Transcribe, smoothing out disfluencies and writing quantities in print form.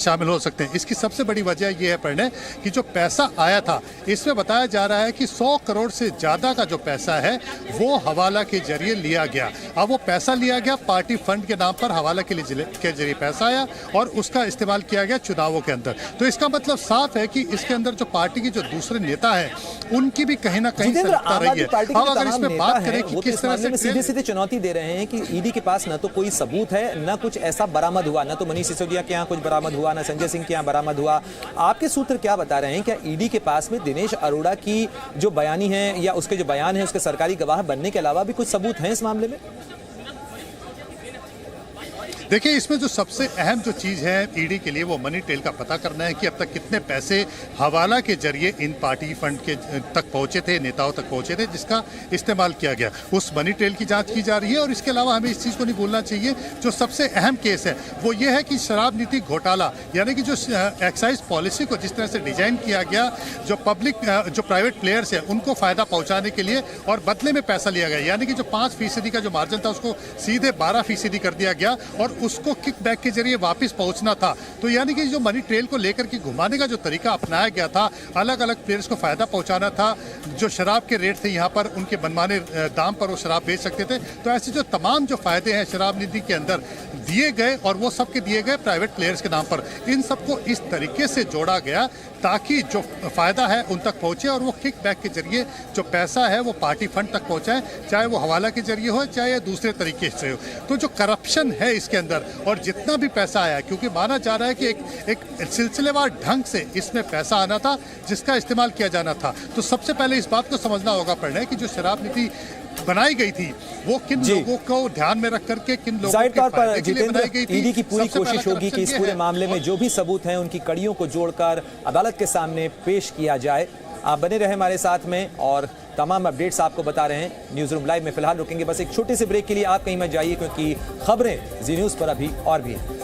शामिल हो सकते हैं। इसकी सबसे बड़ी वजह यह है प्रणय कि जो पैसा आया था इसमें बताया जा रहा है कि 100 करोड़ से ज़्यादा का जो पैसा है वो हवाला के जरिए लिया गया। अब वो पैसा लिया गया पार्टी फंड के नाम पर, हवाला के जरिए पैसा आया और उसका इस्तेमाल किया गया चुनावों के अंदर। तो इसका मतलब साफ है कि इसके अंदर जो पार्टी के जो दूसरे नेता हैं उनकी भी कहीं ना कहीं सत्ता रही है। अब अगर इसमें बात करें कि किस तरह से सीधे सीधे चुनौती दे रहे हैं कि ईडी के पास न तो कोई सबूत है, न कुछ ऐसा बरामद हुआ, न तो मनीष सिसोदिया के यहाँ कुछ बरामद हुआ, ना संजय सिंह के यहाँ बरामद हुआ। आपके सूत्र क्या बता रहे हैं? क्या ईडी के पास में दिनेश अरोड़ा की जो बयानी है या उसके जो बयान है उसके सरकारी गवाह बनने के अलावा भी कुछ सबूत हैं इस मामले में? देखिए, इसमें जो सबसे अहम जो चीज़ है ईडी के लिए वो मनी ट्रेल का पता करना है कि अब तक कितने पैसे हवाला के जरिए इन पार्टी फंड के तक पहुंचे थे, नेताओं तक पहुंचे थे, जिसका इस्तेमाल किया गया। उस मनी ट्रेल की जांच की जा रही है। और इसके अलावा हमें इस चीज़ को नहीं भूलना चाहिए, जो सबसे अहम केस है वो ये है कि शराब नीति घोटाला, यानी कि जो एक्साइज पॉलिसी को जिस तरह से डिजाइन किया गया, जो प्राइवेट प्लेयर्स हैं उनको फ़ायदा पहुँचाने के लिए और बदले में पैसा लिया गया, यानी कि जो 5% का जो मार्जिन था उसको सीधे 12% कर दिया गया और उसको किकबैक के जरिए वापस पहुंचना था। तो यानी कि जो मनी ट्रेल को लेकर के घुमाने का जो तरीका अपनाया गया था, अलग अलग प्लेयर्स को फायदा पहुंचाना था। जो शराब के रेट थे यहाँ पर उनके मनमाने दाम पर वो शराब बेच सकते थे। तो ऐसे जो तमाम जो फायदे हैं शराब नीति के अंदर दिए गए और वो सबके दिए गए प्राइवेट प्लेयर्स के नाम पर, इन सबको इस तरीके से जोड़ा गया ताकि जो फायदा है उन तक पहुंचे और वो किकबैक के जरिए जो पैसा है वो पार्टी फंड तक पहुंचाए, चाहे वो हवाला के जरिए हो चाहे दूसरे तरीके से हो। तो जो करप्शन है इसके अंदर और जितना भी पैसा आया, क्योंकि माना जा रहा है कि एक सिलसिलेवार ढंग से इसमें पैसा आना था जिसका इस्तेमाल किया जाना था। तो सबसे पहले इस बात को समझना होगा प्रणय कि जो शराब नीति बनाई गई थी वो किन लोगों को ध्यान में रख करके, किन लोगों के फायदे के लिए बनाई गई थी। ईडी की पूरी कोशिश होगी कि इस पूरे मामले में जो भी सबूत हैं उनकी कड़ियों को जोड़कर अदालत के सामने पेश किया जाए। आप बने रहे हमारे साथ में और तमाम अपडेट्स आपको बता रहे हैं। न्यूज़ रूम लाइव में फिलहाल रुकेंगे बस एक छोटे से ब्रेक के लिए। आप कहीं मत जाइए क्योंकि खबरें जी न्यूज़ पर अभी और भी हैं।